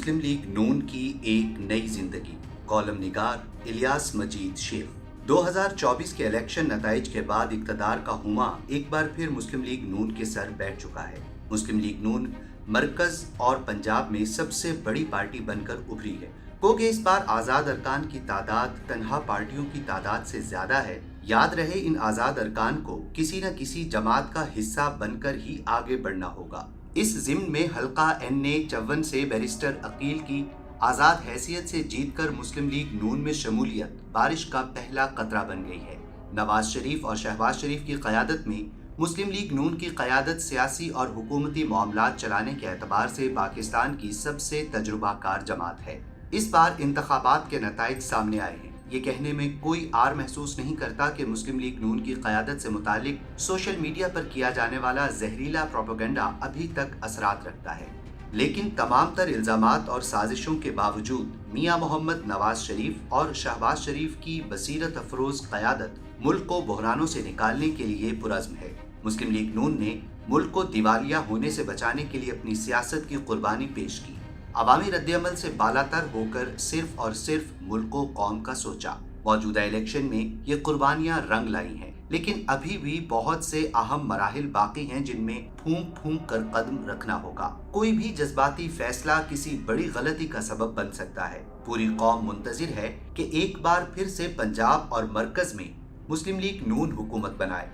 मुस्लिम league नून की एक नई जिंदगी। कॉलम निगार इलियास मजीद शेख। 2024 के इलेक्शन नताइज के बाद इक़्तिदार का हुमा एक बार फिर मुस्लिम लीग नून के सर बैठ चुका है। मुस्लिम लीग नून मरकज और पंजाब में सबसे बड़ी पार्टी बनकर उभरी है। क्योंकि इस बार आज़ाद अरकान की तादाद तन्हा पार्टियों की तादाद से ज्यादा है। याद रहे, इन आज़ाद अरकान को किसी न किसी जमात का हिस्सा बनकर ही आगे बढ़ना होगा। इस ज़िम्न में हल्का NA 54 से बैरिस्टर अकील की आज़ाद हैसियत से जीतकर मुस्लिम लीग नून में शमूलियत बारिश का पहला कतरा बन गई है। नवाज शरीफ और शहबाज शरीफ की क़यादत में मुस्लिम लीग नून की क़यादत सियासी और हुकूमती मामलात चलाने के एतबार से पाकिस्तान की सबसे तजुर्बाकार जमात है। इस बार इंतखाबात के नताइज सामने आए हैं। ये कहने में कोई आर महसूस नहीं करता कि मुस्लिम लीग नून की क़यादत से मुतालिक सोशल मीडिया पर किया जाने वाला जहरीला प्रोपेगेंडा अभी तक असरात रखता है। लेकिन तमाम तर इल्ज़ामात और साजिशों के बावजूद मियां मोहम्मद नवाज शरीफ और शहबाज शरीफ की बसीरत अफरोज क़यादत मुल्क को बहरानों से निकालने के लिए पुरज़्म है। मुस्लिम लीग नून ने मुल्क को दिवालिया होने से बचाने के लिए अपनी सियासत की कुर्बानी पेश की। अवामी रद्द-ए-अमल से बालातर होकर सिर्फ और सिर्फ मुल्क व कौम का सोचा। मौजूदा इलेक्शन में ये कुर्बानियां रंग लाई हैं, लेकिन अभी भी बहुत से अहम मराहिल बाकी हैं जिनमें फूंक फूंक कर कदम रखना होगा। कोई भी जज्बाती फैसला किसी बड़ी गलती का सबब बन सकता है। पूरी कौम मुंतजिर है कि एक बार फिर से पंजाब और मरकज में मुस्लिम लीग नून हुकूमत बनाए,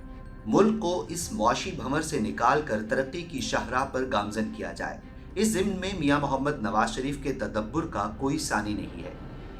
मुल्क को इस मुआशी भंवर से निकाल कर तरक्की की शाहराह पर गामजन किया जाए। इस ज़िम्न में मियां मोहम्मद नवाज शरीफ के तदब्बुर का कोई सानी नहीं है।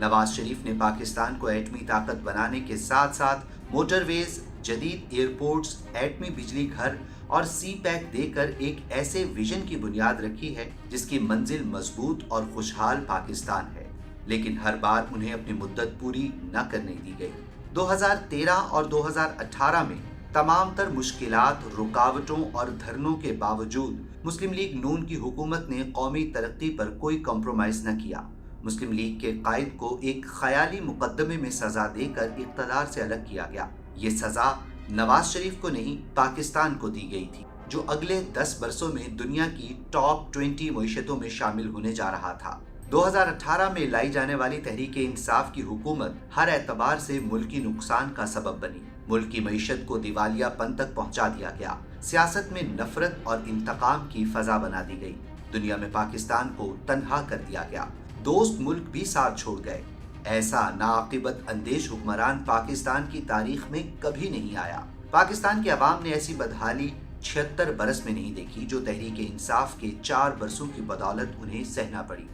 नवाज शरीफ ने पाकिस्तान को एटमी ताकत बनाने के साथ साथ मोटरवेज, जदीद एयरपोर्ट्स, एटमी बिजली घर और सी पैक देकर एक ऐसे विजन की बुनियाद रखी है जिसकी मंजिल मजबूत और खुशहाल पाकिस्तान है। लेकिन हर बार उन्हें अपनी मुद्दत पूरी न करने दी गई। 2013 और 2018 में तमाम तर मुश्किलात, रुकावटों और धरनों के बावजूद मुस्लिम लीग नून की हुकूमत ने कौमी तरक्की पर कोई कॉम्प्रोमाइज न किया। मुस्लिम लीग के कायद को एक ख्याली मुकदमे में सजा देकर इक़्तिदार से अलग किया गया। ये सजा नवाज शरीफ को नहीं, पाकिस्तान को दी गई थी, जो अगले 10 बरसों में दुनिया की टॉप 20 मईशतों में शामिल होने जा रहा था। 2018 में लाई जाने वाली तहरीक-ए-इंसाफ की हुकूमत हर एतबार से मुल्की नुकसान का सबब बनी। मुल्क की मईशत को दिवालियापन तक पहुंचा दिया गया। सियासत में नफरत और इंतकाम की फजा बना दी गई। दुनिया में पाकिस्तान को तन्हा कर दिया गया। दोस्त मुल्क भी साथ छोड़ गए। ऐसा नाआकिबत अंदेश हुक्मरान पाकिस्तान की तारीख में कभी नहीं आया। पाकिस्तान के अवाम ने ऐसी बदहाली 76 बरस में नहीं देखी जो तहरीक-ए-इंसाफ के 4 बरसों की बदौलत उन्हें सहना पड़ी।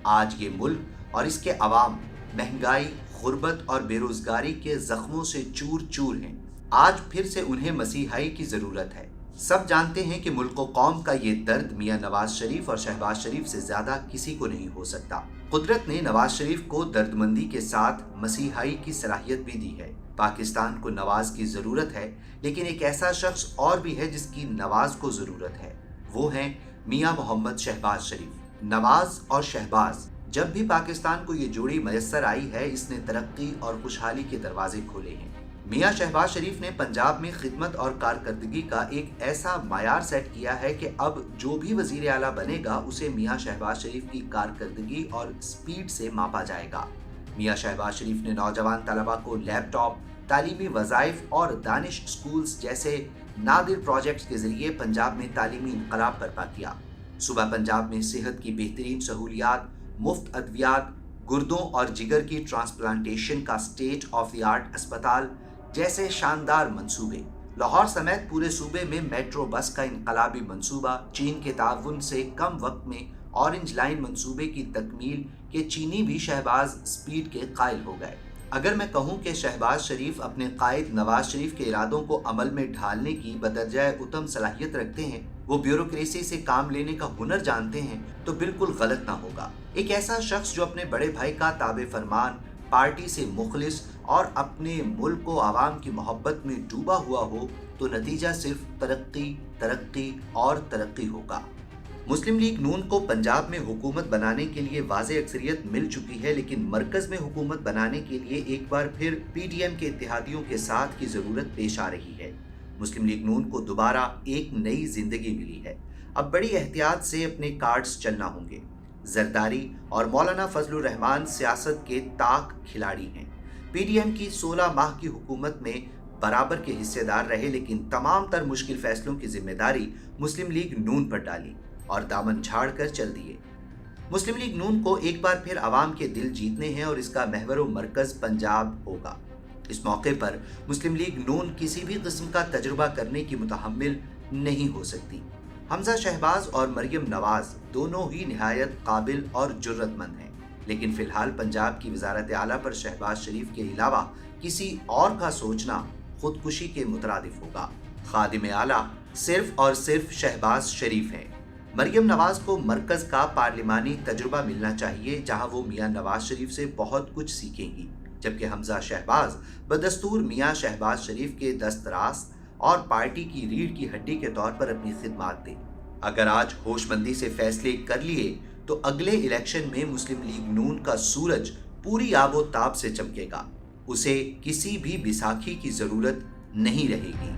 आज ये मुल्क और इसके अवाम महंगाई, गुर्बत और बेरोजगारी के जख्मों से चूर चूर हैं। आज फिर से उन्हें मसीहाई की जरूरत है। सब जानते हैं कि मुल्क व कौम का ये दर्द मियां नवाज शरीफ और शहबाज शरीफ से ज्यादा किसी को नहीं हो सकता। कुदरत ने नवाज शरीफ को दर्दमंदी के साथ मसीहाई की सलाहियत भी दी है। पाकिस्तान को नवाज की जरूरत है, लेकिन एक ऐसा शख्स और भी है जिसकी नवाज को जरूरत है। वो है मियां मोहम्मद शहबाज शरीफ। नवाज और शहबाज, जब भी पाकिस्तान को ये जोड़ी मयस्सर आई है, इसने तरक्की और खुशहाली के दरवाजे खोले हैं। मियां शहबाज शरीफ ने पंजाब में खिदमत और कारकर्दगी का एक ऐसा मायार सेट किया है कि अब जो भी वजीर आला बनेगा उसे मियां शहबाज शरीफ की कारकर्दगी और स्पीड से मापा जाएगा। मियां शहबाज शरीफ ने नौजवान तलबा को लैपटॉप, तालीमी वज़ाइफ और दानिश स्कूल्स जैसे नादिर प्रोजेक्ट्स के जरिए पंजाब में तालीमी इनकलाब बर्पा किया। सुबह पंजाब में सेहत की बेहतरीन सहूलियात, मुफ्त अद्वियात, गुर्दों और जिगर की ट्रांसप्लांटेशन का स्टेट ऑफ द आर्ट अस्पताल जैसे शानदार मंसूबे। लाहौर समेत पूरे सूबे में मेट्रो बस का इनकलाबी मंसूबा। चीन के ताउन से कम वक्त में ऑरेंज लाइन मंसूबे की तकमील के चीनी भी शहबाज स्पीड के कायल हो गए। अगर मैं कहूं कि शहबाज शरीफ अपने कायद नवाज शरीफ के इरादों को अमल में ढालने की बदरजाए उत्तम सलाहियत रखते हैं, वो ब्यूरोक्रेसी से काम लेने का हुनर जानते हैं, तो बिल्कुल गलत ना होगा। एक ऐसा शख्स जो अपने बड़े भाई का ताबे फरमान, पार्टी से मुखलिस और अपने मुल्क को आवाम की मोहब्बत में डूबा हुआ हो, तो नतीजा सिर्फ तरक्की, तरक्की और तरक्की होगा। मुस्लिम लीग नून को पंजाब में हुकूमत बनाने के लिए वाज़े अक्सरियत मिल चुकी है, लेकिन मरकज में हुकूमत बनाने के लिए एक बार फिर PTM के इत्तेहादियों के साथ की ज़रूरत पेश आ रही है। मुस्लिम लीग नून को दोबारा एक नई जिंदगी मिली है। अब बड़ी एहतियात से अपने कार्ड्स चलना होंगे। जरदारी और मौलाना फजलुर रहमान सियासत के ताक खिलाड़ी हैं। पीडीएम की 16 माह की हुकूमत में बराबर के हिस्सेदार रहे, लेकिन तमाम तर मुश्किल फैसलों की जिम्मेदारी मुस्लिम लीग नून पर डाली और दामन झाड़ कर चल दिए। मुस्लिम लीग नून को एक बार फिर आवाम के दिल जीतने हैं और इसका महवर व मरकज पंजाब होगा। इस मौके पर मुस्लिम लीग नून किसी भी किस्म का तजुर्बा करने की मुतहम्मिल नहीं हो सकती। हमजा शहबाज और मरियम नवाज दोनों ही निहायत काबिल और जुर्रतमंद हैं, लेकिन फिलहाल पंजाब की वजारत आला पर शहबाज शरीफ के अलावा किसी और का सोचना खुदकुशी के मुतरादिफ होगा। खादिम आला सिर्फ और सिर्फ शहबाज शरीफ हैं। मरियम नवाज को मरकज का पार्लिमानी तजुर्बा मिलना चाहिए, जहां वो मियां नवाज शरीफ से बहुत कुछ सीखेंगी, जबकि हमजा शहबाज बदस्तूर मियां शहबाज शरीफ के दस्तरास और पार्टी की रीढ़ की हड्डी के तौर पर अपनी खिदमात दें। अगर आज होशमंदी से फैसले कर लिए तो अगले इलेक्शन में मुस्लिम लीग नून का सूरज पूरी आबोताब से चमकेगा। उसे किसी भी बिसाखी की जरूरत नहीं रहेगी।